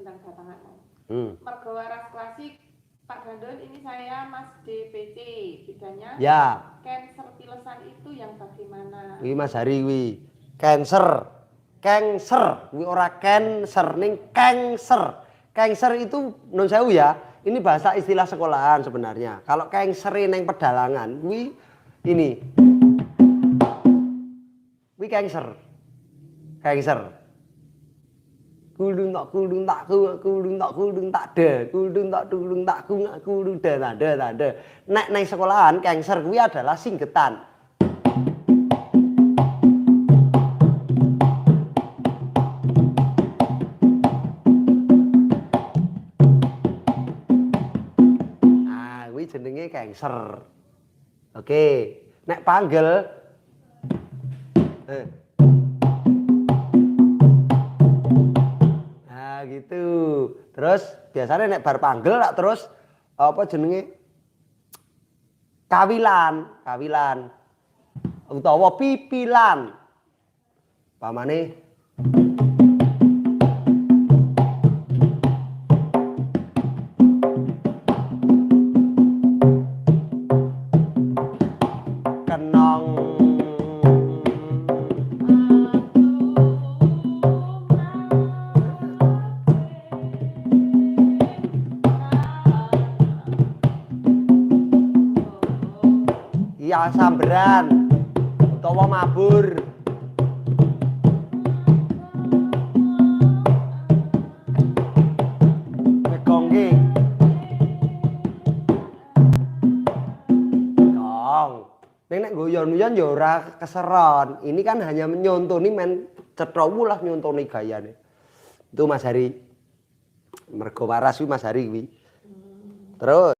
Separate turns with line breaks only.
bintang datangan. Mergo waras klasik Pak Gandon, ini saya Mas DPC. Bedanya
ya.
Cancer pilesan itu yang bagaimana?
Wi Mas Hari wi. Cancer. Cancer, wi ora cancer ning cancer. Cancer itu non sewu ya. Ini bahasa istilah sekolahan sebenarnya. Kalau cancer ning pedalangan, wi ini. Wi cancer. Cancer. Kulung tak kulung tak kulung tak kulung tak de, kulung tak kulung tak kulung de tanda. Nek nang sekolahan cancer kuwi adalah singgetan. Nah, kuwi jenenge cancer. Oke, nek panggel nah gitu. Terus biasanya nek bar panggel tak terus apa jenenge kawilan utawa pipilan. Pamane kenong iya samberan utawa mabur. Megongke. Dong. Nek guyon-guyon ya ora keseron. Ini kan hanya menyontoni men cethawu lah nyontoni gayane. Itu Mas Hari. Mergo waras kuwi Mas Hari kuwi. Terus